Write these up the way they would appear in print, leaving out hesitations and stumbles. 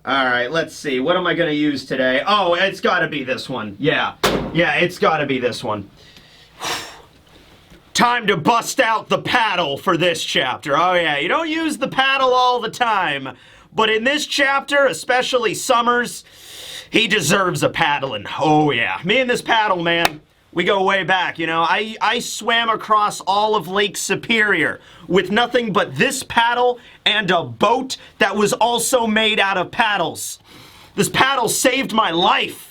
All right, let's see. What am I going to use today? Oh, it's got to be this one. Yeah, it's got to be this one. Time to bust out the paddle for this chapter. Oh yeah, you don't use the paddle all the time, but in this chapter, especially Summers, he deserves a paddling. Oh yeah, me and this paddle, man, we go way back, you know. I swam across all of Lake Superior with nothing but this paddle and a boat that was also made out of paddles. This paddle saved my life.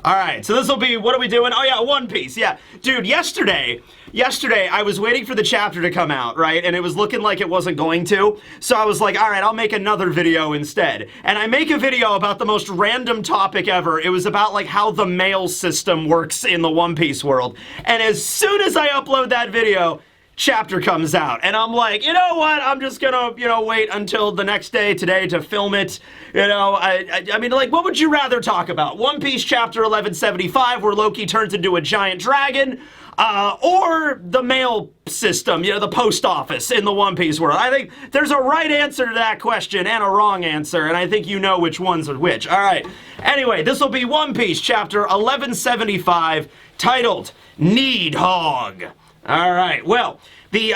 All right, so this will be, what are we doing? Oh yeah, One Piece, yeah. Dude, yesterday I was waiting for the chapter to come out, right? And it was looking like it wasn't going to. So I was like, all right, I'll make another video instead. And I make a video about the most random topic ever. It was about like how the mail system works in the One Piece world. And as soon as I upload that video, chapter comes out, and I'm like, you know what, I'm just gonna, wait until the next day today to film it. I mean, like, what would you rather talk about? One Piece chapter 1175, where Loki turns into a giant dragon, or the mail system, the post office in the One Piece world? I think there's a right answer to that question and a wrong answer, and I think you know which ones are which. All right, anyway, this will be One Piece chapter 1175, titled Need Hog. All right, well, the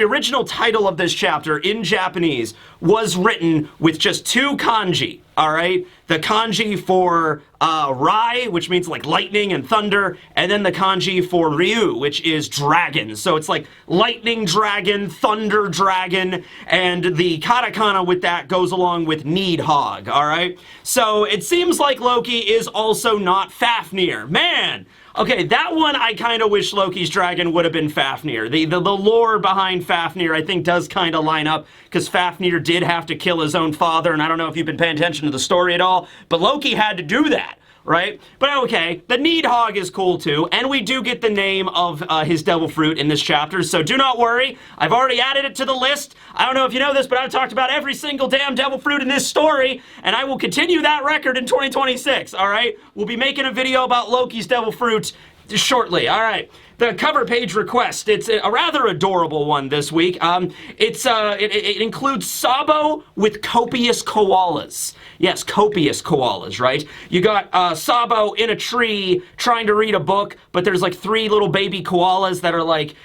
original title of this chapter in Japanese was written with just two kanji, all right? The kanji for Rai, which means like lightning and thunder, and then the kanji for Ryu, which is dragon. So it's like lightning dragon, thunder dragon, and the katakana with that goes along with need hog, all right? So it seems like Loki is also not Fafnir. Man! Okay, that one I kind of wish Loki's dragon would have been Fafnir. The lore behind Fafnir I think does kind of line up, because Fafnir did have to kill his own father, and I don't know if you've been paying attention to the story at all, but Loki had to do that, right? But okay, the Needhog is cool too, and we do get the name of his devil fruit in this chapter, so do not worry. I've already added it to the list. I don't know if you know this, but I've talked about every single damn devil fruit in this story, and I will continue that record in 2026, all right? We'll be making a video about Loki's devil fruit shortly, all right. The cover page request, it's a rather adorable one this week. It includes Sabo with copious koalas. Yes, copious koalas, right? You got Sabo in a tree trying to read a book, but there's like three little baby koalas that are like,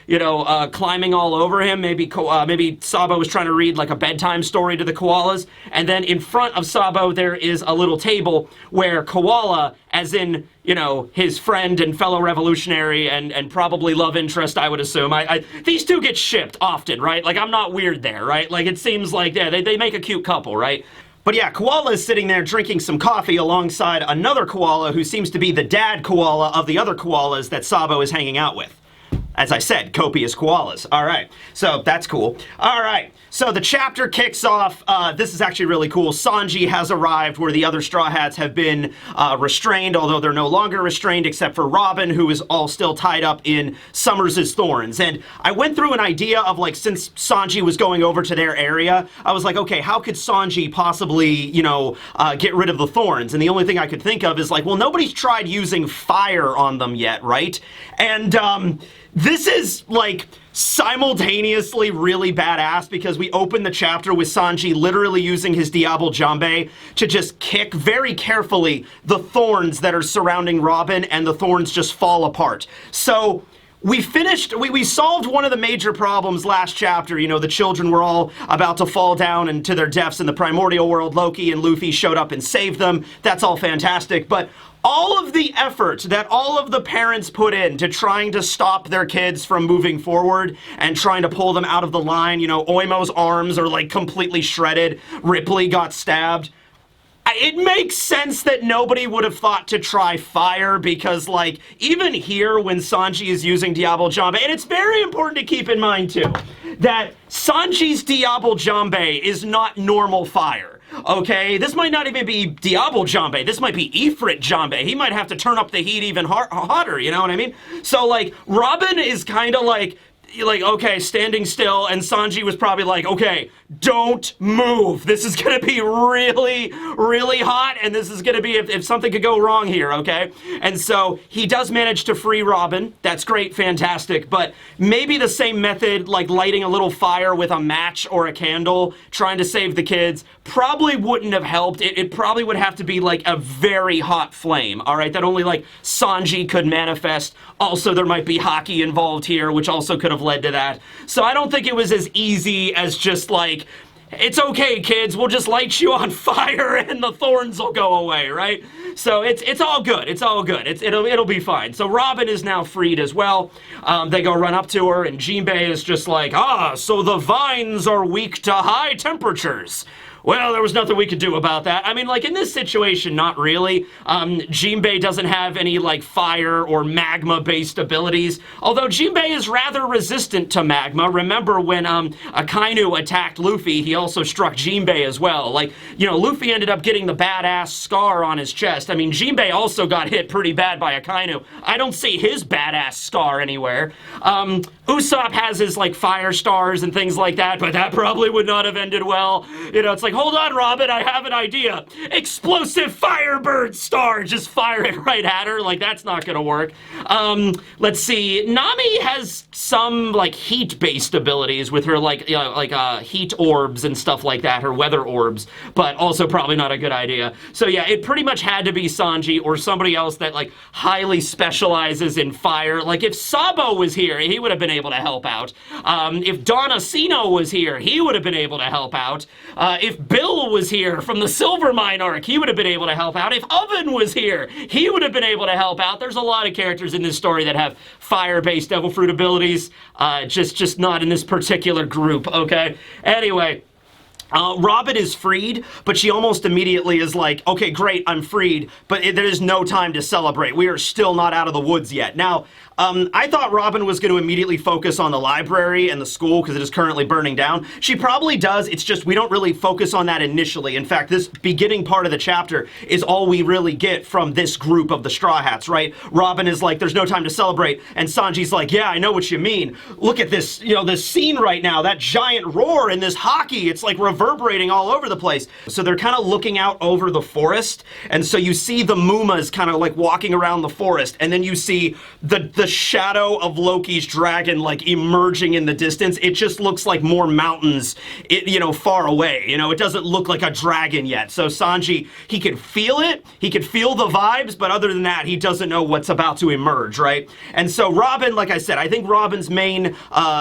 climbing all over him. Maybe Sabo was trying to read like a bedtime story to the koalas. And then in front of Sabo, there is a little table where Koala, as in, his friend and fellow revolutionary and probably love interest, I would assume. These two get shipped often, right? Like, I'm not weird there, right? Like, it seems like, yeah, they make a cute couple, right? But yeah, Koala is sitting there drinking some coffee alongside another koala who seems to be the dad koala of the other koalas that Sabo is hanging out with. As I said, copious koalas. All right, so that's cool. All right, so the chapter kicks off. This is actually really cool. Sanji has arrived where the other Straw Hats have been restrained, although they're no longer restrained except for Robin, who is all still tied up in Summers' thorns. And I went through an idea of, like, since Sanji was going over to their area, I was like, okay, how could Sanji possibly, get rid of the thorns? And the only thing I could think of is, like, well, nobody's tried using fire on them yet, right? And, this is, like, simultaneously really badass because we open the chapter with Sanji literally using his Diable Jambe to just kick very carefully the thorns that are surrounding Robin, and the thorns just fall apart. So we solved one of the major problems last chapter. The children were all about to fall down into their deaths in the primordial world. Loki and Luffy showed up and saved them. That's all fantastic, but all of the effort that all of the parents put into trying to stop their kids from moving forward and trying to pull them out of the line, Oimo's arms are like completely shredded, Ripley got stabbed. It makes sense that nobody would have thought to try fire because, like, even here when Sanji is using Diable Jambe, and it's very important to keep in mind too, that Sanji's Diable Jambe is not normal fire. Okay, this might not even be Diable Jambe. This might be Ifrit Jambe. He might have to turn up the heat even hotter, you know what I mean? So, like, Robin is kind of like, like, okay, standing still, and Sanji was probably like, okay, don't move. This is gonna be really, really hot, and this is gonna be if something could go wrong here, okay? And so he does manage to free Robin. That's great, fantastic, but maybe the same method, like lighting a little fire with a match or a candle, trying to save the kids, probably wouldn't have helped. It probably would have to be like a very hot flame, all right, that only like Sanji could manifest. Also, there might be hockey involved here, which also could have led to that. So I don't think it was as easy as just like, it's okay, kids, we'll just light you on fire and the thorns will go away, right? So it's all good. It's all good. It'll be fine. So Robin is now freed as well. They go run up to her, and Jinbei is just like, so the vines are weak to high temperatures. Well, there was nothing we could do about that. I mean, like, in this situation, not really. Jinbei doesn't have any, like, fire or magma-based abilities, although Jinbei is rather resistant to magma. Remember when Akainu attacked Luffy, he also struck Jinbei as well. Like, you know, Luffy ended up getting the badass scar on his chest. I mean, Jinbei also got hit pretty bad by Akainu. I don't see his badass scar anywhere. Usopp has his, like, fire stars and things like that, but that probably would not have ended well. You know, it's like, hold on, Robin, I have an idea. Explosive Firebird star. Just fire it right at her. Like, that's not gonna work. Let's see. Nami has some, like, heat-based abilities with her, like, you know, heat orbs and stuff like that, her weather orbs, but also probably not a good idea. So, yeah, it pretty much had to be Sanji or somebody else that, like, highly specializes in fire. Like, if Sabo was here, he would have been able to help out. If Don Asino was here, he would have been able to help out. If Bill was here from the Silvermine arc, he would have been able to help out. If Oven was here, he would have been able to help out. There's a lot of characters in this story that have fire-based Devil Fruit abilities, just not in this particular group, okay? Anyway, Robin is freed, but she almost immediately is like, okay, great, I'm freed, but there is no time to celebrate. We are still not out of the woods yet. Now, I thought Robin was going to immediately focus on the library and the school because it is currently burning down. She probably does. It's just we don't really focus on that initially. In fact, this beginning part of the chapter is all we really get from this group of the Straw Hats, right? Robin is like, there's no time to celebrate, and Sanji's like, yeah, I know what you mean. Look at this, you know, this scene right now, that giant roar and this hockey. It's like reverberating all over the place. So they're kind of looking out over the forest, and so you see the Mumas kind of like walking around the forest, and then you see the shadow of Loki's dragon like emerging in the distance. It just looks like more mountains, you know, far away. You know, it doesn't look like a dragon yet. So Sanji, he can feel it, he can feel the vibes, but other than that, he doesn't know what's about to emerge, right? And so Robin, like I said, I think Robin's main,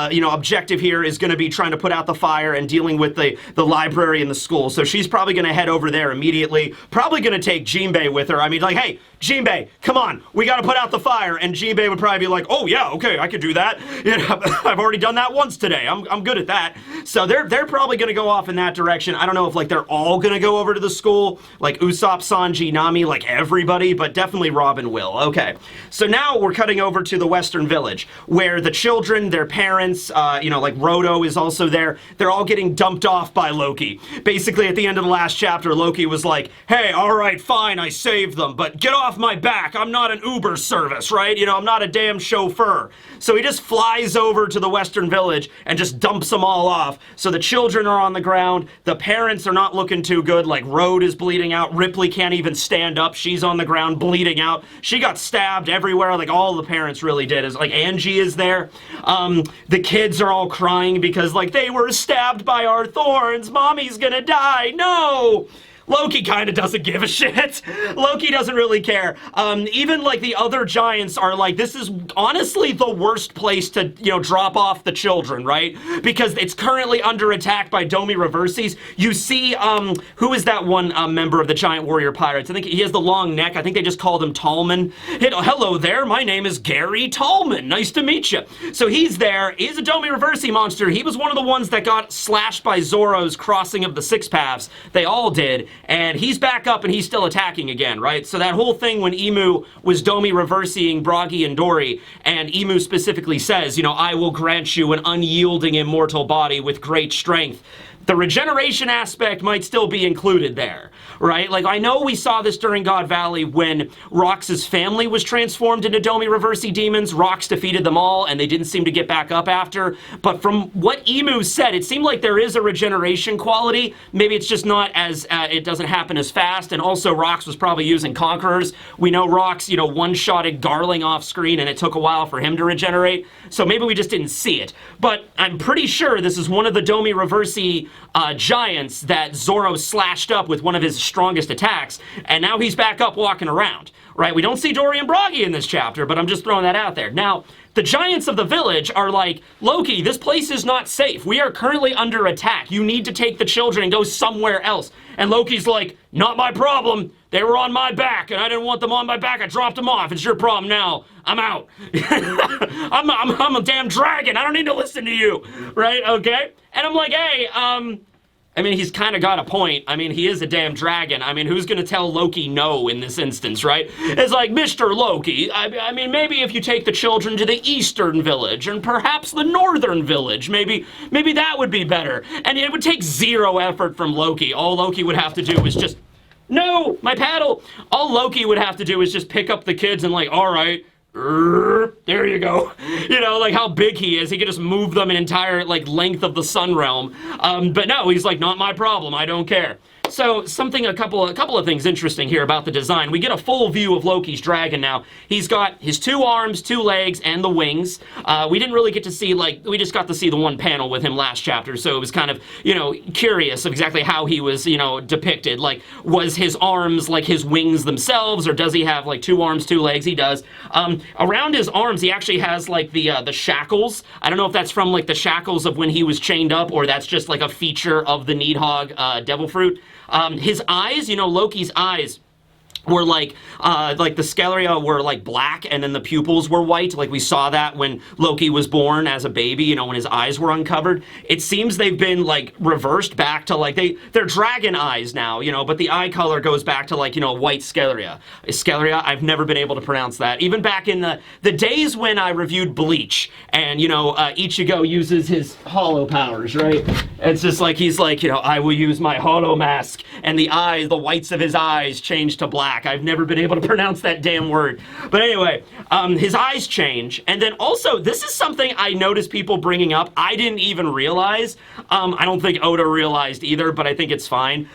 you know, objective here is going to be trying to put out the fire and dealing with the library and the school. So she's probably going to head over there immediately, probably going to take Jinbei with her. I mean, like, hey, Jinbei, come on, we got to put out the fire. And Jinbei would probably be like, oh yeah, okay, I could do that. You know, I've already done that once today. I'm good at that. So they're probably going to go off in that direction. I don't know if like they're all going to go over to the school, like Usopp, Sanji, Nami, like everybody, but definitely Robin will. Okay, so now we're cutting over to the Western Village where the children, their parents, you know, like Roto is also there. They're all getting dumped off by Loki. Basically, at the end of the last chapter, Loki was like, hey, all right, fine, I saved them, but get off my back. I'm not an Uber service, right? You know, I'm not a damn chauffeur. So he just flies over to the Western Village and just dumps them all off. So the children are on the ground. The parents are not looking too good. Like, Rode is bleeding out. Ripley can't even stand up. She's on the ground bleeding out. She got stabbed everywhere. Like, all the parents really did. Is like, Angie is there. The kids are all crying because, like, they were stabbed by our thorns. Mommy's gonna die. No! Loki kind of doesn't give a shit. Loki doesn't really care. Even like the other giants are like, this is honestly the worst place to, you know, drop off the children, right? Because it's currently under attack by Domi Reverses. You see, who is that one member of the Giant Warrior Pirates? I think he has the long neck. I think they just called him Tallman. Hello there, my name is Gary Tallman. Nice to meet you. So he's there. He's a Domi Reversi monster. He was one of the ones that got slashed by Zoro's crossing of the Six Paths. They all did. And he's back up and he's still attacking again, right? So that whole thing when Emu was Domi reversing Bragi and Dory, and Emu specifically says, you know, I will grant you an unyielding immortal body with great strength. the regeneration aspect might still be included there, right? Like, I know we saw this during God Valley when Rox's family was transformed into Domi Reversi demons. Rox defeated them all, and they didn't seem to get back up after. But from what Emu said, it seemed like there is a regeneration quality. Maybe it's just not as, it doesn't happen as fast, and also Rox was probably using Conquerors. We know Rox, you know, one-shotted Garling off screen, and it took a while for him to regenerate, so maybe we just didn't see it. But I'm pretty sure this is one of the Domi Reversi giants that Zoro slashed up with one of his strongest attacks, and now he's back up walking around, right? We don't see Dorian Bragi in this chapter, but I'm just throwing that out there. Now, the giants of the village are like, Loki, this place is not safe. We are currently under attack. You need to take the children and go somewhere else. And Loki's like, not my problem. They were on my back, and I didn't want them on my back. I dropped them off. It's your problem now. I'm out. I'm a damn dragon. I don't need to listen to you, right? Okay? And I'm like, hey, I mean, he's kind of got a point. I mean, he is a damn dragon. I mean, who's going to tell Loki no in this instance, right? It's like, Mr. Loki, I mean, maybe if you take the children to the eastern village and perhaps the northern village, maybe that would be better. And it would take zero effort from Loki. All Loki would have to do is just, no, my paddle. All Loki would have to do is just pick up the kids and like, all right, there you go. You know, like how big he is. He could just move them an entire like length of the sun realm. But no, he's like, not my problem. I don't care. So a couple of things interesting here about the design. We get a full view of Loki's dragon now. He's got his 2 arms, 2 legs, and the wings. We didn't really get to see, like, we just got to see the one panel with him last chapter, so it was kind of, you know, curious of exactly how he was, you know, depicted. Like, was his arms like his wings themselves, or does he have, like, 2 arms, 2 legs? He does. Around his arms, he actually has, like, the shackles. I don't know if that's from, like, the shackles of when he was chained up, or that's just, like, a feature of the Needhog Devil Fruit. His eyes, you know, Loki's eyes were like the scleria were like black, and then the pupils were white. Like we saw that when Loki was born as a baby, you know, when his eyes were uncovered. It seems they've been like reversed back to like, they're dragon eyes now, you know, but the eye color goes back to like, you know, white scleria. Scleria, I've never been able to pronounce that. Even back in the days when I reviewed Bleach, and, you know, Ichigo uses his hollow powers, right? It's just like, he's like, you know, I will use my hollow mask, and the eyes, the whites of his eyes change to black. I've never been able to pronounce that damn word. But anyway, his eyes change. And then also, this is something I noticed people bringing up. I didn't even realize. I don't think Oda realized either, but I think it's fine.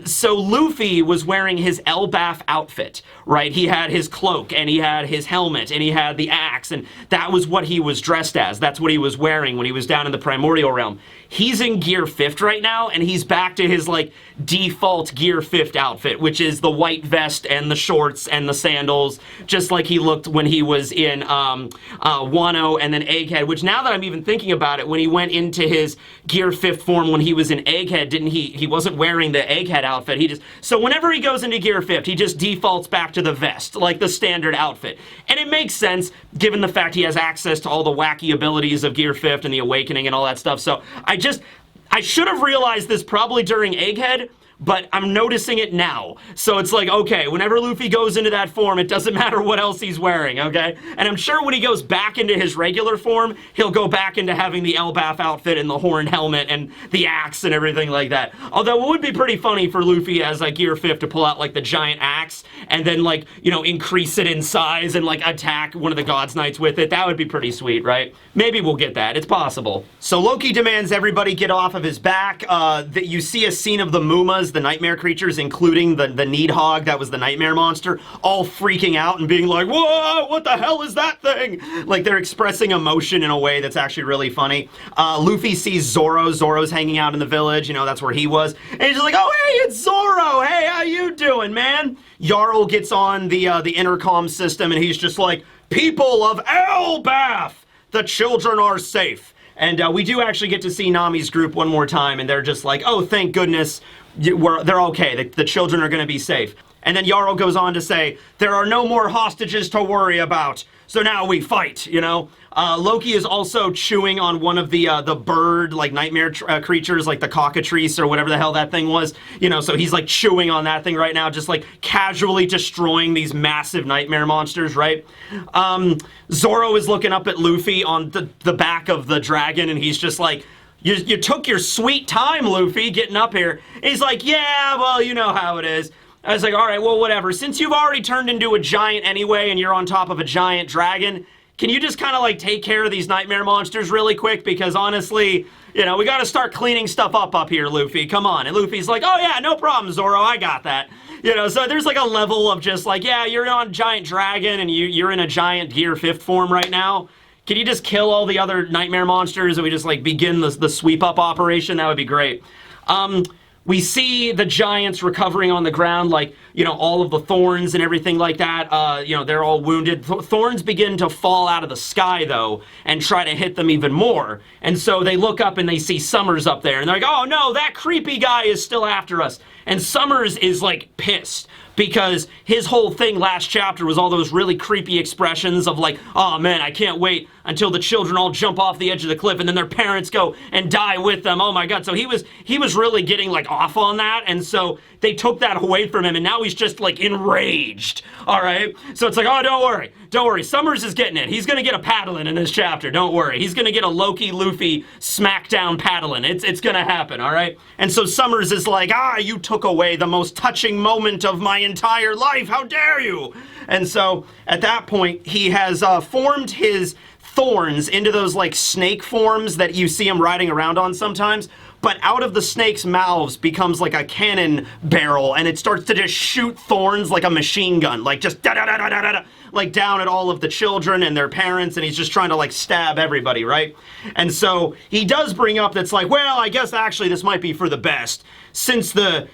So Luffy was wearing his Elbaf outfit, right? He had his cloak, and he had his helmet, and he had the axe, and that was what he was dressed as. That's what he was wearing when he was down in the Primordial Realm. He's in Gear 5th right now, and he's back to his, like, default Gear 5th outfit, which is the white vest and the shorts and the sandals, just like he looked when he was in Wano and then Egghead, which now that I'm even thinking about it, when he went into his Gear 5th form when he was in Egghead, he wasn't wearing the Egghead outfit. So whenever he goes into Gear 5th, he just defaults back to the vest, like the standard outfit. And it makes sense, given the fact he has access to all the wacky abilities of Gear 5th and the Awakening and all that stuff. So I should have realized this probably during Egghead, but I'm noticing it now. So it's like, okay, whenever Luffy goes into that form, it doesn't matter what else he's wearing, okay? And I'm sure when he goes back into his regular form, he'll go back into having the Elbaf outfit and the horn helmet and the axe and everything like that. Although it would be pretty funny for Luffy as like Gear 5 to pull out like the giant axe and then like, you know, increase it in size and like attack one of the God's Knights with it. That would be pretty sweet, right? Maybe we'll get that. It's possible. So Loki demands everybody get off of his back. That you see a scene of the Mumas, the nightmare creatures, including the Needhog, that was the nightmare monster, all freaking out and being like, whoa, what the hell is that thing? Like, they're expressing emotion in a way that's actually really funny. Luffy sees Zoro. Zoro's hanging out in the village, you know, that's where he was. And he's just like, oh, hey, it's Zoro. Hey, how you doing, man? Jarl gets on the intercom system, and he's just like, people of Elbaf, the children are safe. And we do actually get to see Nami's group one more time, and they're just like, oh, thank goodness, they're okay. The children are going to be safe. And then Jarl goes on to say, there are no more hostages to worry about, so now we fight, you know? Loki is also chewing on one of the bird, like, nightmare creatures, like the cockatrice or whatever the hell that thing was. You know, so he's, like, chewing on that thing right now, just, like, casually destroying these massive nightmare monsters, right? Zoro is looking up at Luffy on the back of the dragon, and he's just like, You took your sweet time, Luffy, getting up here. And he's like, yeah, well, you know how it is. I was like, all right, well, whatever. Since you've already turned into a giant anyway and you're on top of a giant dragon, can you just kind of like take care of these nightmare monsters really quick? Because honestly, you know, we got to start cleaning stuff up here, Luffy. Come on. And Luffy's like, oh yeah, no problem, Zoro. I got that. You know, so there's like a level of just like, yeah, you're on a giant dragon and you're in a giant Gear 5th form right now. Can you just kill all the other nightmare monsters and we just like begin the sweep up operation? That would be great. We see the giants recovering on the ground, like, you know, all of the thorns and everything like that. You know, they're all wounded. Thorns begin to fall out of the sky, though, and try to hit them even more. And so they look up and they see Summers up there. And they're like, oh, no, that creepy guy is still after us. And Summers is, like, pissed. Because his whole thing last chapter was all those really creepy expressions of like, oh man, I can't wait until the children all jump off the edge of the cliff and then their parents go and die with them. Oh my god. So he was really getting like off on that, and so they took that away from him and now he's just like enraged. All right? So it's like, oh, don't worry. Summers is getting it. He's gonna get a paddling in this chapter. Don't worry. He's gonna get a Loki Luffy smackdown paddling. It's gonna happen, all right? And so Summers is like, you took away the most touching moment of my entire life. How dare you? And so at that point, he has formed his thorns into those like snake forms that you see him riding around on sometimes. But out of the snake's mouths becomes like a cannon barrel, and it starts to just shoot thorns like a machine gun, like just da-da-da-da-da-da, like down at all of the children and their parents, and he's just trying to like stab everybody, right? And so he does bring up that's like, well, I guess actually this might be for the best. Since the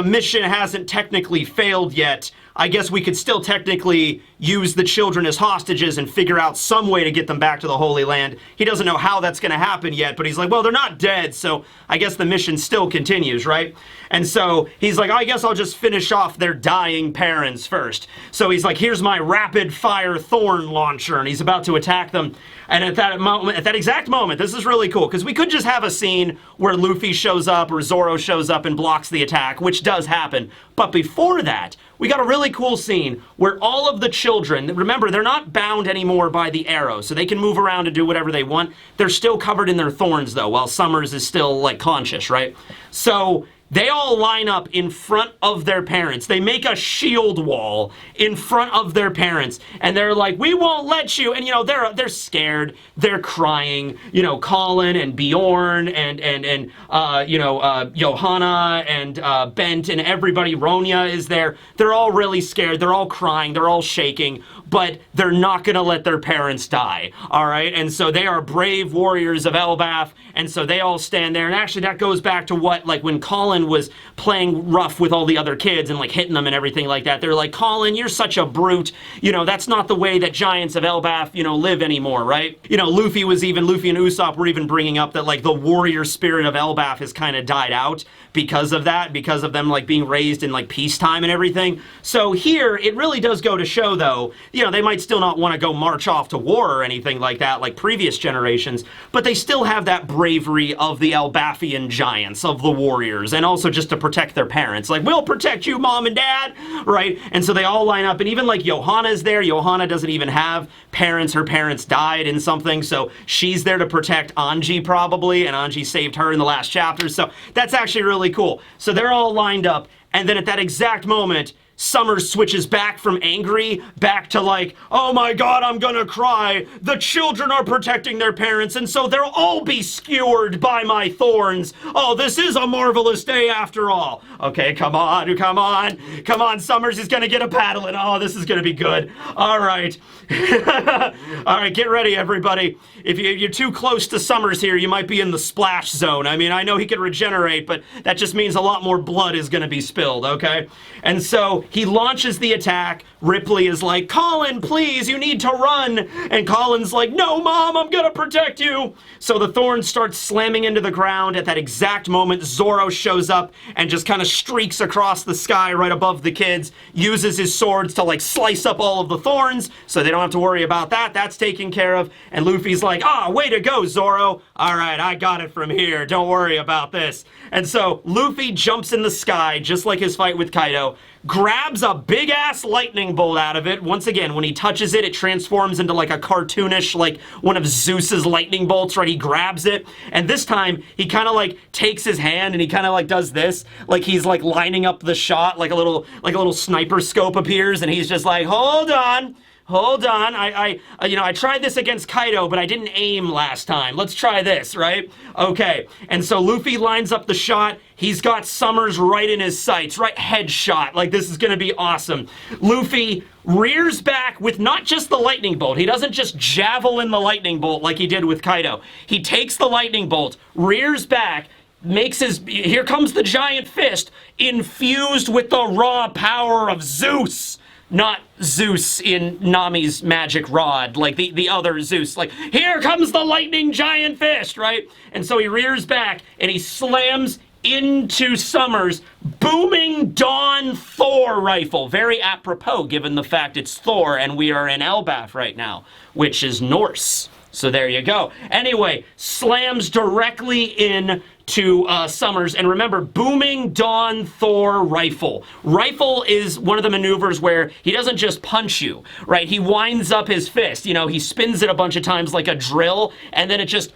mission hasn't technically failed yet, I guess we could still technically use the children as hostages and figure out some way to get them back to the Holy Land. He doesn't know how that's going to happen yet, but he's like, well, they're not dead, so I guess the mission still continues, right? And so he's like, I guess I'll just finish off their dying parents first. So he's like, here's my rapid fire thorn launcher, and he's about to attack them. And at that exact moment, this is really cool, because we could just have a scene where Luffy shows up or Zoro shows up and blocks the attack, which does happen. But before that, we got a really cool scene where all of the children, remember, they're not bound anymore by the arrow, so they can move around and do whatever they want. They're still covered in their thorns, though, while Summers is still, like, conscious, right? So they all line up in front of their parents. They make a shield wall in front of their parents, and they're like, we won't let you. And, you know, they're scared. They're crying. You know, Colin and Bjorn and Johanna and Bent and everybody. Ronya is there. They're all really scared. They're all crying. They're all shaking. But they're not going to let their parents die, all right? And so they are brave warriors of Elbaf, and so they all stand there. And actually, that goes back to what, like, when Colin was playing rough with all the other kids and, like, hitting them and everything like that. They're like, Colin, you're such a brute. You know, that's not the way that giants of Elbaf, you know, live anymore, right? You know, Luffy and Usopp were even bringing up that, like, the warrior spirit of Elbaf has kind of died out because of that, because of them, like, being raised in, like, peacetime and everything. So here, it really does go to show, though, you know, they might still not want to go march off to war or anything like that, like previous generations, but they still have that bravery of the Elbafian giants, of the warriors, and also just to protect their parents. Like, we'll protect you, mom and dad, right? And so they all line up, and even like Johanna's there. Johanna doesn't even have parents. Her parents died in something, so she's there to protect Anji probably, and Anji saved her in the last chapter, so that's actually really cool. So they're all lined up, and then at that exact moment, Summers switches back from angry back to like, oh my god, I'm gonna cry. The children are protecting their parents, and so they'll all be skewered by my thorns. Oh, this is a marvelous day after all. Okay, come on, Summers is gonna get a paddle, and oh, this is gonna be good. All right. All right, get ready, everybody. If you're too close to Summers here, you might be in the splash zone. I mean, I know he can regenerate, but that just means a lot more blood is gonna be spilled, okay? And so he launches the attack. Ripley is like, Colin, please, you need to run. And Colin's like, no, Mom, I'm gonna protect you. So the thorn starts slamming into the ground. At that exact moment, Zoro shows up and just kind of streaks across the sky right above the kids, uses his swords to like slice up all of the thorns, so they don't have to worry about that. That's taken care of. And Luffy's like, way to go, Zoro. All right, I got it from here. Don't worry about this. And so Luffy jumps in the sky, just like his fight with Kaido, grabs a big-ass lightning bolt out of it. Once again, when he touches it, it transforms into like a cartoonish, like one of Zeus's lightning bolts, right? He grabs it, and this time, he kind of like takes his hand and he kind of like does this, like he's like lining up the shot, like a little sniper scope appears, and he's just like, hold on. I tried this against Kaido, but I didn't aim last time. Let's try this, right? Okay. And so Luffy lines up the shot. He's got Summers right in his sights, right? Headshot. Like, this is going to be awesome. Luffy rears back with not just the lightning bolt. He doesn't just javelin the lightning bolt like he did with Kaido. He takes the lightning bolt, rears back, here comes the giant fist, infused with the raw power of Zeus. Not Zeus in Nami's magic rod, like the other Zeus. Like, here comes the lightning giant fist, right? And so he rears back and he slams into Summers' booming Dawn Thor rifle. Very apropos, given the fact it's Thor and we are in Elbaf right now, which is Norse. So there you go. Anyway, slams directly in to Summers, and remember, booming Dawn Thor rifle. Rifle is one of the maneuvers where he doesn't just punch you, right? He winds up his fist. You know, he spins it a bunch of times like a drill, and then it just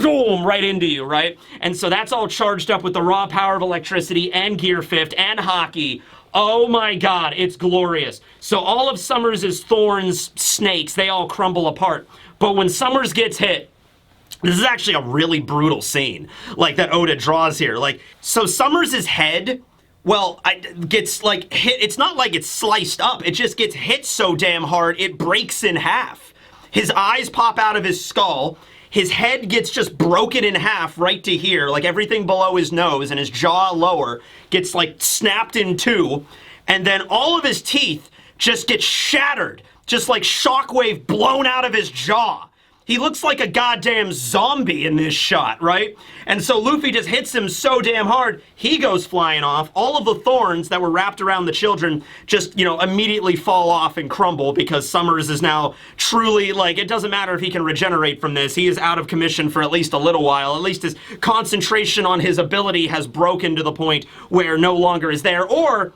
boom right into you, right? And so that's all charged up with the raw power of electricity and gear fift and hockey. Oh my god, it's glorious. So all of Summers' thorns, snakes, they all crumble apart. But when Summers gets hit, this is actually a really brutal scene, like that Oda draws here. Like, so Summers' head, well, gets like hit. It's not like it's sliced up. It just gets hit so damn hard it breaks in half. His eyes pop out of his skull. His head gets just broken in half right to here. Like everything below his nose and his jaw lower gets like snapped in two. And then all of his teeth just get shattered, just like shockwave blown out of his jaw. He looks like a goddamn zombie in this shot, right? And so Luffy just hits him so damn hard, he goes flying off. All of the thorns that were wrapped around the children just, you know, immediately fall off and crumble because Summers is now truly, like, it doesn't matter if he can regenerate from this. He is out of commission for at least a little while. At least his concentration on his ability has broken to the point where no longer is there. Or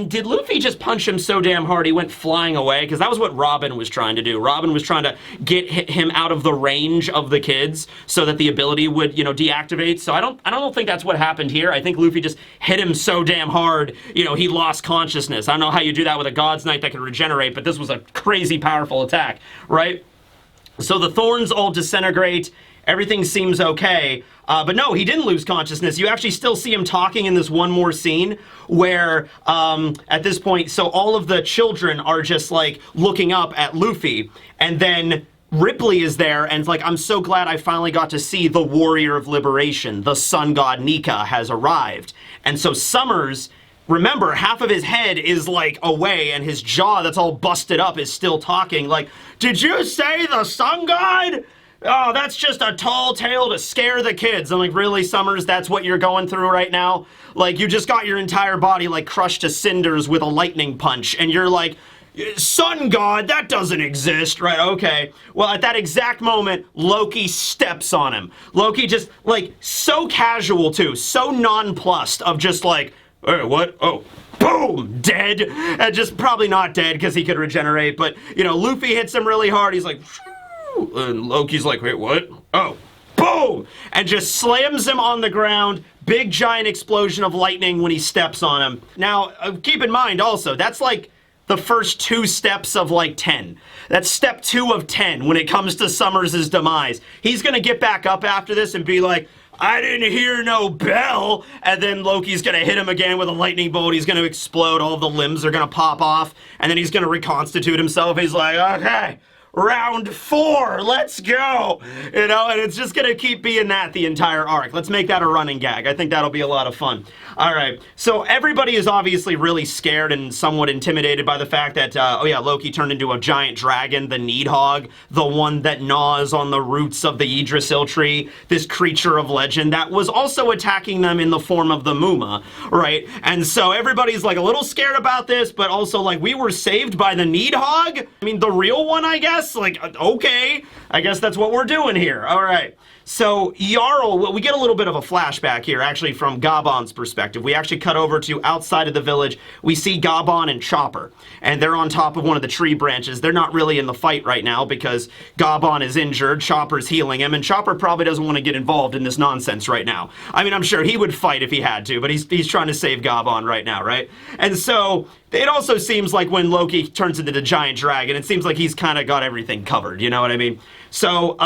did Luffy just punch him so damn hard he went flying away? Because that was what Robin was trying to do. Robin was trying to get him out of the range of the kids so that the ability would, you know, deactivate. So I don't think that's what happened here. I think Luffy just hit him so damn hard, you know, he lost consciousness. I don't know how you do that with a God's Knight that can regenerate, but this was a crazy powerful attack, right? So the thorns all disintegrate. Everything seems okay. But no, he didn't lose consciousness. You actually still see him talking in this one more scene where at this point, so all of the children are just like looking up at Luffy, and then Ripley is there and it's like, I'm so glad I finally got to see the warrior of liberation. The sun god Nika has arrived. And so Summers, remember, half of his head is like away and his jaw that's all busted up is still talking like, did you say the sun god? Oh, that's just a tall tale to scare the kids. I'm like, really, Summers, that's what you're going through right now? Like, you just got your entire body, like, crushed to cinders with a lightning punch, and you're like, sun god, that doesn't exist, right? Okay. Well, at that exact moment, Loki steps on him. Loki just, like, so casual, too, so nonplussed of just like, hey, what? Oh. Boom! Dead! And just probably not dead, because he could regenerate, but, you know, Luffy hits him really hard, he's like, and Loki's like, wait, what? Oh, boom! And just slams him on the ground. Big giant explosion of lightning when he steps on him. Now, keep in mind also, that's like the first 2 steps of like 10. That's step 2 of 10 when it comes to Summers' demise. He's gonna get back up after this and be like, I didn't hear no bell, and then Loki's gonna hit him again with a lightning bolt. He's gonna explode, all the limbs are gonna pop off, and then he's gonna reconstitute himself. He's like, okay, round 4, let's go! You know, and it's just gonna keep being that the entire arc. Let's make that a running gag. I think that'll be a lot of fun. Alright, so everybody is obviously really scared and somewhat intimidated by the fact that, oh yeah, Loki turned into a giant dragon, the Needhog, the one that gnaws on the roots of the Yggdrasil tree, this creature of legend that was also attacking them in the form of the Muma, right? And so everybody's like a little scared about this, but also like, we were saved by the Needhog? I mean, the real one, I guess? Like, okay, I guess that's what we're doing here. All right. So Jarl, well, we get a little bit of a flashback here, actually, from Gaban's perspective. We actually cut over to outside of the village. We see Gaban and Chopper, and they're on top of one of the tree branches. They're not really in the fight right now because Gaban is injured, Chopper's healing him, and Chopper probably doesn't want to get involved in this nonsense right now. I mean, I'm sure he would fight if he had to, but he's trying to save Gaban right now, right? And so it also seems like when Loki turns into the giant dragon, it seems like he's kind of got everything covered, you know what I mean? So,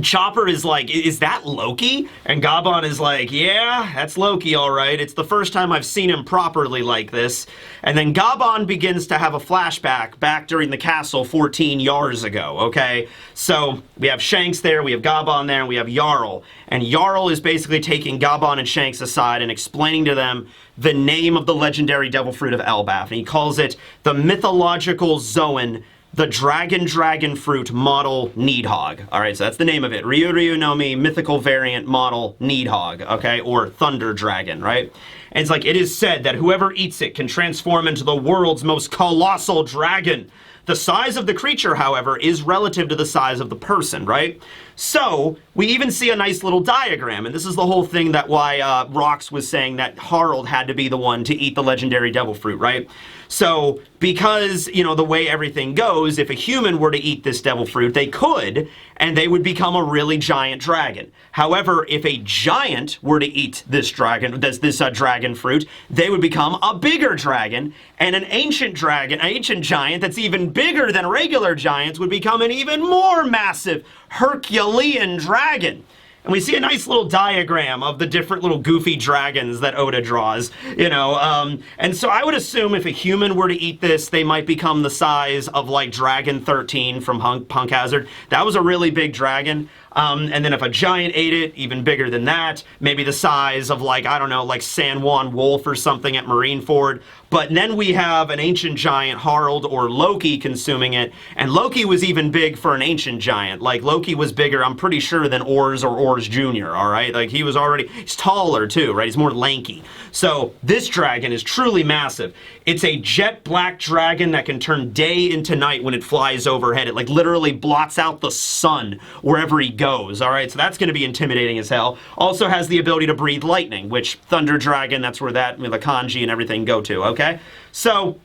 Chopper is like, is that Loki? And Gaban is like, yeah, that's Loki, all right. It's the first time I've seen him properly like this. And then Gaban begins to have a flashback back during the castle 14 years ago, okay? So we have Shanks there, we have Gaban there, and we have Jarl. And Jarl is basically taking Gaban and Shanks aside and explaining to them the name of the legendary devil fruit of Elbaf. And he calls it the mythological Zoan, the dragon fruit model Needhog. All right, so that's the name of it. Ryu no Mi, mythical variant model Needhog, okay? Or Thunder Dragon, right? And it's like, it is said that whoever eats it can transform into the world's most colossal dragon. The size of the creature, however, is relative to the size of the person, right? So, we even see a nice little diagram, and this is the whole thing that why Rox was saying that Harold had to be the one to eat the legendary devil fruit, right? So, because, you know, the way everything goes, if a human were to eat this devil fruit, they could, and they would become a really giant dragon. However, if a giant were to eat this dragon, dragon fruit, they would become a bigger dragon, and an ancient giant that's even bigger than regular giants would become an even more massive Herculean dragon. And we see a nice little diagram of the different little goofy dragons that Oda draws, you know. And so I would assume if a human were to eat this, they might become the size of, like, Dragon 13 from Punk Hazard. That was a really big dragon. And then if a giant ate it, even bigger than that, maybe the size of, like, I don't know, like San Juan Wolf or something at Marineford. But then we have an ancient giant, Harold or Loki, consuming it. And Loki was even big for an ancient giant. Like, Loki was bigger, I'm pretty sure, than Ors or Ors Jr., all right? Like, he's taller, too, right? He's more lanky. So, this dragon is truly massive. It's a jet black dragon that can turn day into night when it flies overhead. It, like, literally blots out the sun wherever he goes, all right? So that's going to be intimidating as hell. Also has the ability to breathe lightning, which Thunder Dragon, that's where that, the kanji and everything go to, okay? So,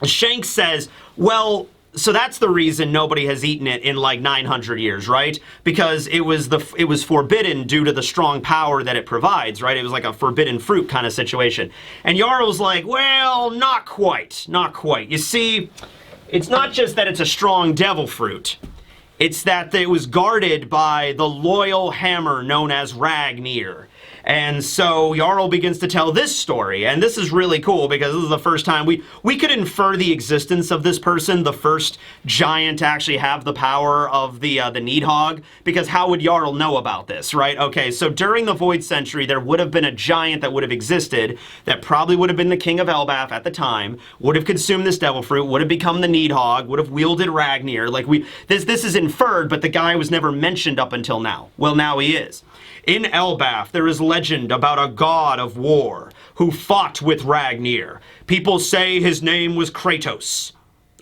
Shanks says, well, so that's the reason nobody has eaten it in like 900 years, right? Because it was forbidden due to the strong power that it provides, right? It was like a forbidden fruit kind of situation. And Jarl's like, well, not quite, not quite. You see, it's not just that it's a strong devil fruit. It's that it was guarded by the loyal hammer known as Ragnir. And so Jarl begins to tell this story, and this is really cool because this is the first time we could infer the existence of this person, the first giant to actually have the power of the Needhog, because how would Jarl know about this, right? Okay, so during the Void Century, there would have been a giant that would have existed that probably would have been the king of Elbaf at the time, would have consumed this devil fruit, would have become the Needhog, would have wielded Ragnir. Like, this is inferred, but the guy was never mentioned up until now. Well, now he is. In Elbaf, there is legend about a god of war who fought with Ragnir. People say his name was Kratos.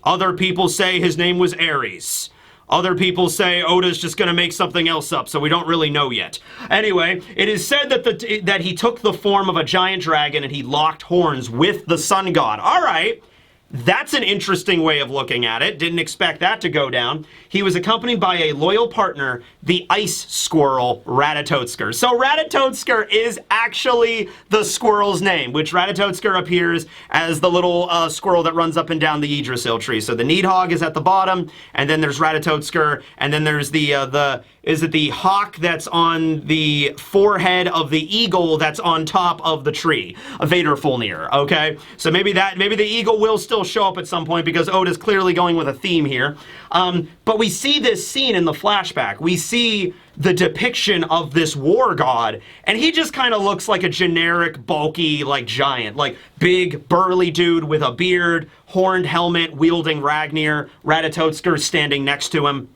Other people say his name was Ares. Other people say Oda's just going to make something else up, so we don't really know yet. Anyway, it is said that he took the form of a giant dragon and he locked horns with the sun god. All right. That's an interesting way of looking at it. Didn't expect that to go down. He was accompanied by a loyal partner, the ice squirrel, Ratatotsker. So Ratatotsker is actually the squirrel's name, which Ratatotsker appears as the little squirrel that runs up and down the Yggdrasil tree. So the Needhog is at the bottom, and then there's Ratatotsker, and then there's the hawk that's on the forehead of the eagle that's on top of the tree, a Vaderfulnir, okay? So maybe the eagle will still show up at some point because Oda's clearly going with a theme here. But we see this scene in the flashback. We see the depiction of this war god, and he just kind of looks like a generic, bulky, like, giant. Like, big, burly dude with a beard, horned helmet, wielding Ragnir, Ratatotsker standing next to him.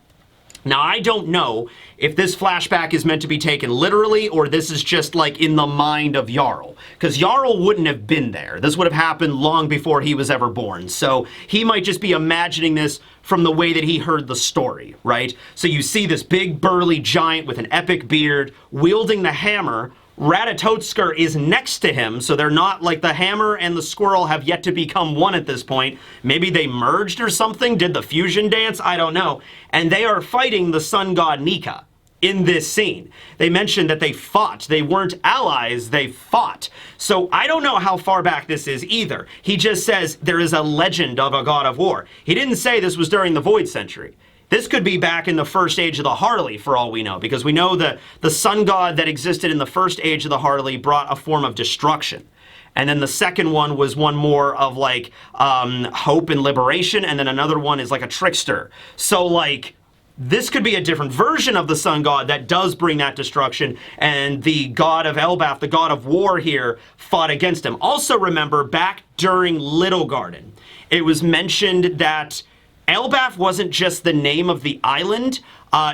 Now, I don't know if this flashback is meant to be taken literally or this is just like in the mind of Jarl, because Jarl wouldn't have been there. This would have happened long before he was ever born. So he might just be imagining this from the way that he heard the story, right? So you see this big burly giant with an epic beard wielding the hammer. Ratatotsker is next to him, so they're not like the hammer and the squirrel have yet to become one at this point. Maybe they merged or something, did the fusion dance, I don't know. And they are fighting the sun god Nika in this scene. They mentioned that they fought. They weren't allies, they fought. So I don't know how far back this is either. He just says there is a legend of a god of war. He didn't say this was during the Void Century. This could be back in the first age of the Harley, for all we know, because we know that the sun god that existed in the first age of the Harley brought a form of destruction. And then the second one was one more of like hope and liberation, and then another one is like a trickster. So like, this could be a different version of the sun god that does bring that destruction, and the god of Elbaf, the god of war here, fought against him. Also remember, back during Little Garden, it was mentioned that Elbaf wasn't just the name of the island,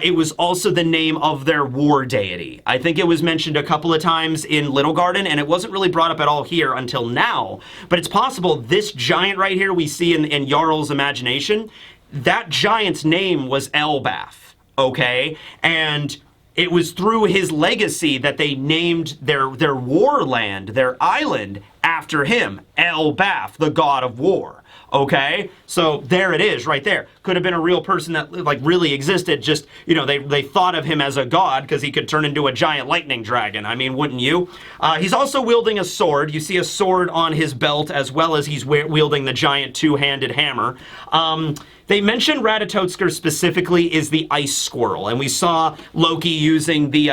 it was also the name of their war deity. I think it was mentioned a couple of times in Little Garden, and it wasn't really brought up at all here until now. But it's possible this giant right here we see in Jarl's imagination, that giant's name was Elbaf, okay? And it was through his legacy that they named their war land, their island, after him, Elbaf, the god of war. Okay, so there it is right there. Could have been a real person that like really existed, just, you know, they thought of him as a god because he could turn into a giant lightning dragon. I mean, wouldn't you? He's also wielding a sword. You see a sword on his belt as well as he's wielding the giant two-handed hammer. They mentioned Ratatotsker specifically is the ice squirrel, and we saw Loki using the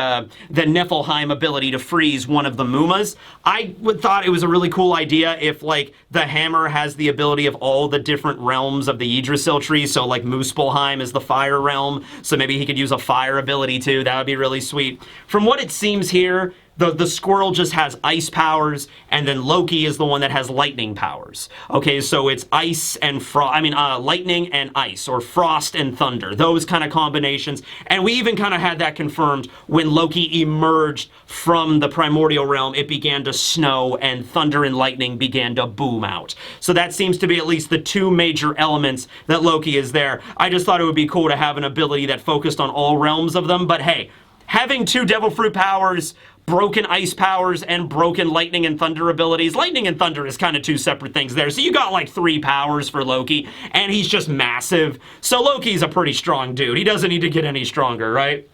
Niflheim ability to freeze one of the Mumas. I thought it was a really cool idea if, like, the hammer has the ability of all the different realms of the Yggdrasil tree, so, like, Muspelheim is the fire realm, so maybe he could use a fire ability, too. That would be really sweet. From what it seems here, the squirrel just has ice powers, and then Loki is the one that has lightning powers. Okay, so it's ice and lightning and ice, or frost and thunder, those kind of combinations. And we even kind of had that confirmed when Loki emerged from the primordial realm. It began to snow, and thunder and lightning began to boom out. So that seems to be at least the two major elements that Loki is there. I just thought it would be cool to have an ability that focused on all realms of them, but hey, having two Devil Fruit powers, broken ice powers, and broken lightning and thunder abilities. Lightning and thunder is kind of two separate things there. So you got like 3 powers for Loki, and he's just massive. So Loki's a pretty strong dude. He doesn't need to get any stronger, right?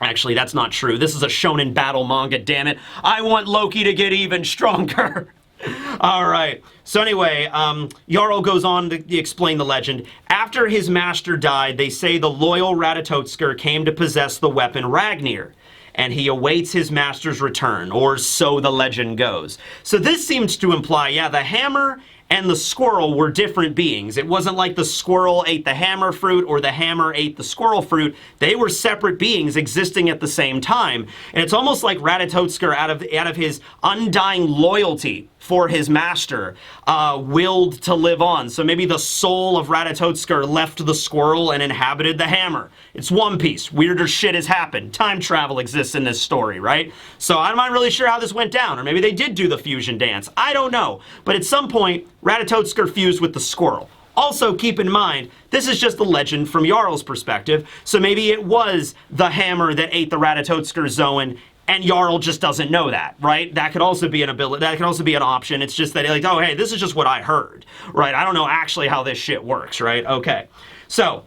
Actually, that's not true. This is a shonen battle manga, damn it. I want Loki to get even stronger. All right. So anyway, Jarl goes on to explain the legend. After his master died, they say the loyal Ratatotsker came to possess the weapon Ragnir, and he awaits his master's return, or so the legend goes. So this seems to imply, yeah, the hammer and the squirrel were different beings. It wasn't like the squirrel ate the hammer fruit or the hammer ate the squirrel fruit. They were separate beings existing at the same time. And it's almost like Ratatotsker, out of his undying loyalty for his master, willed to live on. So maybe the soul of Ratatotsker left the squirrel and inhabited the hammer. It's One Piece. Weirder shit has happened. Time travel exists in this story, right? So I'm not really sure how this went down. Or maybe they did do the fusion dance. I don't know. But at some point, Ratatotsker fused with the squirrel. Also, keep in mind, this is just the legend from Jarl's perspective, so maybe it was the hammer that ate the Ratatotsker Zoan, and Jarl just doesn't know that, right? That could also be an ability, that could also be an option. It's just that, like, oh, hey, this is just what I heard, right? I don't know actually how this shit works, right? Okay, so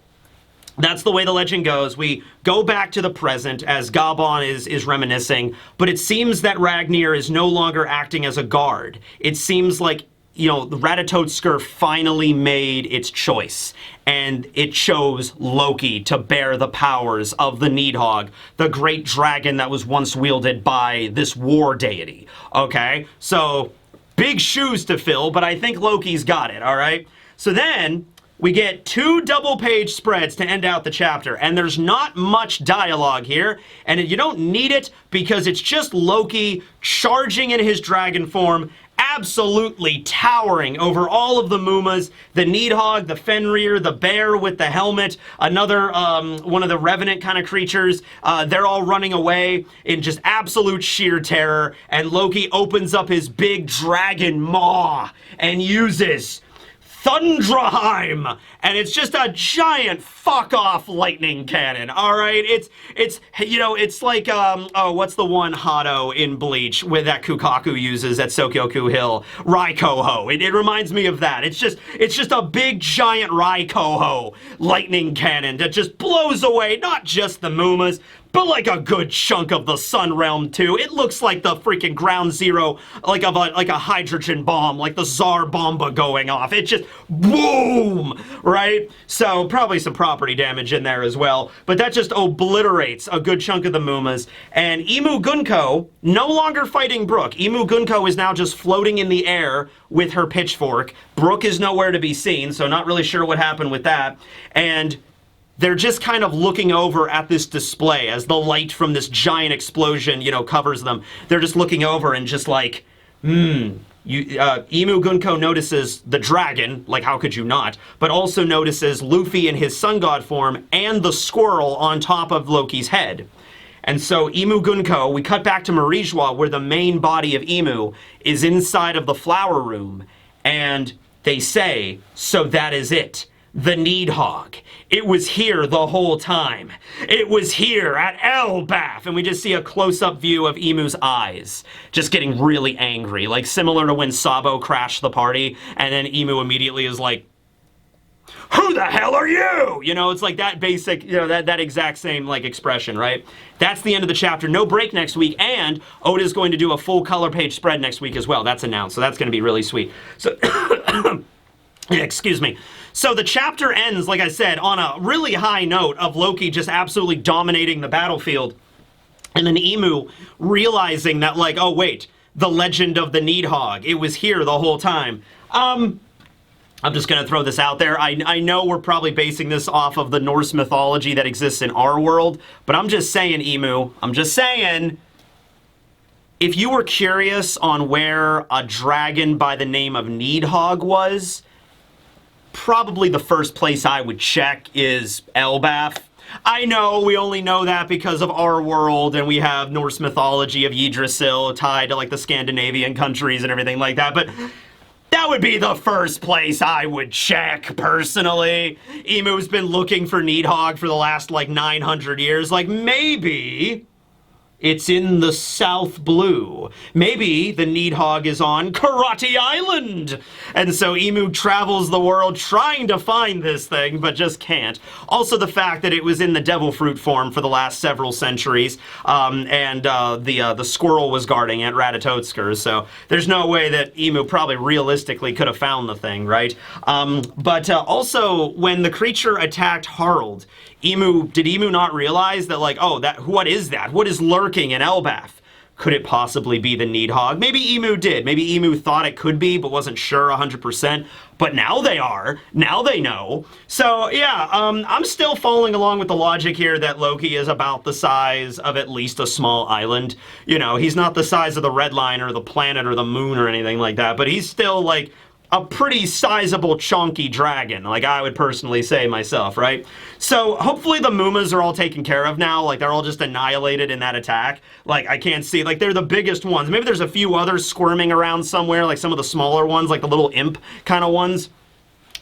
that's the way the legend goes. We go back to the present as Gaban is reminiscing, but it seems that Ragnir is no longer acting as a guard. It seems like, you know, the Ratatotsker finally made its choice, and it chose Loki to bear the powers of the Nidhogg, the great dragon that was once wielded by this war deity. Okay, so big shoes to fill, but I think Loki's got it, all right? So then we get 2 double-page spreads to end out the chapter, and there's not much dialogue here, and you don't need it because it's just Loki charging in his dragon form absolutely towering over all of the Mumas, the Needhog, the Fenrir, the bear with the helmet, another one of the Revenant kind of creatures. They're all running away in just absolute sheer terror, and Loki opens up his big dragon maw and uses Thundraheim, and it's just a giant fuck-off lightning cannon, alright? It's you know, it's like, oh, what's the one Hado in Bleach with that Kukaku uses at Sokyoku Hill? Raikoho. It reminds me of that. It's just a big, giant Raikoho lightning cannon that just blows away not just the Mumas, but like a good chunk of the Sun Realm too. It looks like the freaking ground zero, like a hydrogen bomb, like the Tsar Bomba going off. It just boom, right? So probably some property damage in there as well, but that just obliterates a good chunk of the Mumas. And Imu Gunko no longer fighting Brook. Imu Gunko is now just floating in the air with her pitchfork. Brook is nowhere to be seen, so not really sure what happened with that. And they're just kind of looking over at this display as the light from this giant explosion, you know, covers them. They're just looking over and just like, Imu Gunko notices the dragon, like how could you not, but also notices Luffy in his sun god form and the squirrel on top of Loki's head. And so Imu Gunko, we cut back to Marijwa where the main body of Imu is inside of the flower room, and they say, so that is it. The Needhog. It was here the whole time. It was here at Elbaf. And we just see a close-up view of Imu's eyes, just getting really angry, like similar to when Sabo crashed the party, and then Imu immediately is like, who the hell are you? You know, it's like that basic, you know, that exact same like expression, right? That's the end of the chapter. No break next week, and Oda's going to do a full color page spread next week as well. That's announced, so that's going to be really sweet. So, excuse me. So the chapter ends, like I said, on a really high note of Loki just absolutely dominating the battlefield. And then Imu realizing that, like, oh wait, the legend of the Needhog, it was here the whole time. I'm just gonna throw this out there. I know we're probably basing this off of the Norse mythology that exists in our world, but I'm just saying, Imu, I'm just saying, if you were curious on where a dragon by the name of Needhog was, probably the first place I would check is Elbaf. I know we only know that because of our world, and we have Norse mythology of Yggdrasil tied to like the Scandinavian countries and everything like that, but that would be the first place I would check, personally. Emu's been looking for Needhog for the last like 900 years. Like, maybe it's in the South Blue. Maybe the Needhog is on Karate Island. And so Imu travels the world trying to find this thing, but just can't. Also the fact that it was in the devil fruit form for the last several centuries, and the squirrel was guarding it, Ratatotsker, so there's no way that Imu probably realistically could have found the thing, right? But also, when the creature attacked Harold, did Imu not realize that, like, oh, what is that? What is lurking in Elbaf? Could it possibly be the Needhog? Maybe Imu did. Maybe Imu thought it could be, but wasn't sure 100%. But now they are. Now they know. So, yeah, I'm still following along with the logic here that Loki is about the size of at least a small island. You know, he's not the size of the Red Line or the planet or the moon or anything like that, but he's still, like, a pretty sizable, chonky dragon, like I would personally say myself, right? So hopefully the Mumas are all taken care of now, like they're all just annihilated in that attack. Like I can't see, like they're the biggest ones. Maybe there's a few others squirming around somewhere, like some of the smaller ones, like the little imp kind of ones.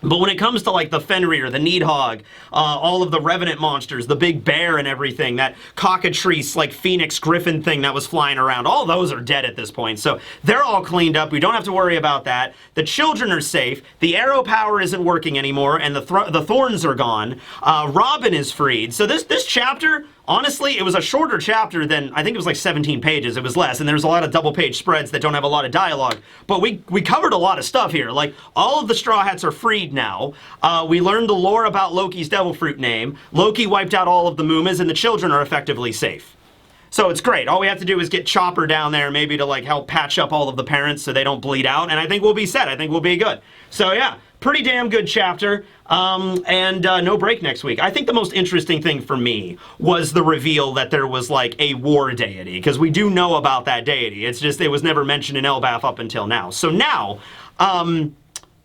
But when it comes to like the Fenrir, the Needhog, all of the Revenant monsters, the big bear and everything, that cockatrice like Phoenix Griffin thing that was flying around, all those are dead at this point. So they're all cleaned up. We don't have to worry about that. The children are safe. The arrow power isn't working anymore, and the thorns are gone. Robin is freed. So this chapter, honestly, it was a shorter chapter than, I think it was like 17 pages. It was less, and there's a lot of double page spreads that don't have a lot of dialogue. But we covered a lot of stuff here. Like, all of the Straw Hats are freed now. We learned the lore about Loki's devil fruit name. Loki wiped out all of the Mumas, and the children are effectively safe. So it's great. All we have to do is get Chopper down there maybe to like help patch up all of the parents so they don't bleed out, and I think we'll be set. I think we'll be good. So yeah, pretty damn good chapter. And no break next week. I think the most interesting thing for me was the reveal that there was like a war deity, because we do know about that deity. It's just it was never mentioned in Elbaf up until now. So now,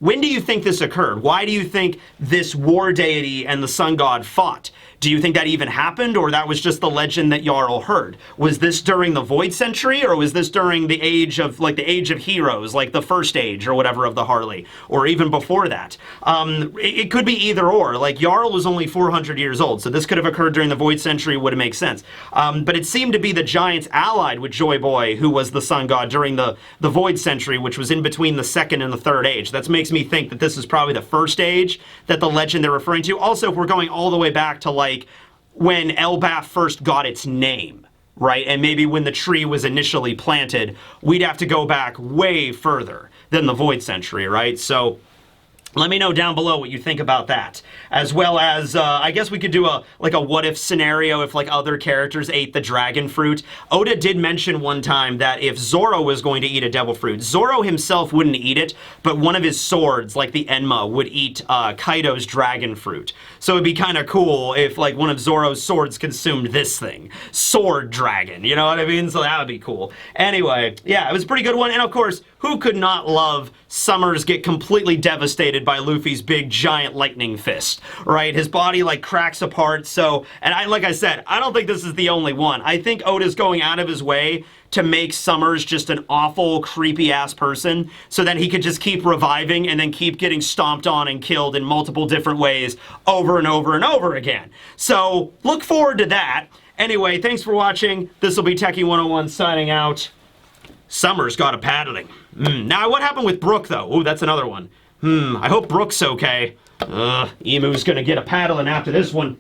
when do you think this occurred? Why do you think this war deity and the sun god fought? Do you think that even happened, or that was just the legend that Jarl heard? Was this during the Void Century, or was this during the age of, like, the Age of Heroes, like the first age or whatever of the Harley, or even before that? It could be either or. Like, Jarl was only 400 years old, so this could have occurred during the Void Century, would have made sense. But it seemed to be the giants allied with Joy Boy, who was the sun god during the Void Century, which was in between the second and the third age. That makes me think that this is probably the first age that the legend they're referring to. Also, if we're going all the way back to, like, when Elbaf first got its name, right? And maybe when the tree was initially planted, we'd have to go back way further than the Void Century, right? So let me know down below what you think about that. As well as, I guess we could do a what-if scenario if, like, other characters ate the dragon fruit. Oda did mention one time that if Zoro was going to eat a devil fruit, Zoro himself wouldn't eat it, but one of his swords, like the Enma, would eat Kaido's dragon fruit. So it'd be kind of cool if, like, one of Zoro's swords consumed this thing. Sword dragon, you know what I mean? So that would be cool. Anyway, yeah, it was a pretty good one. And, of course, who could not love Summers get completely devastated by Luffy's big giant lightning fist, right? His body like cracks apart. So, and like I said, I don't think this is the only one. I think Oda's going out of his way to make Summers just an awful, creepy ass person so that he could just keep reviving and then keep getting stomped on and killed in multiple different ways over and over and over again. So look forward to that. Anyway, thanks for watching. This will be Techie 101 signing out. Summers got a paddling. Now, what happened with Brook, though? Ooh, that's another one. I hope Brook's okay. Emu's gonna get a paddling after this one.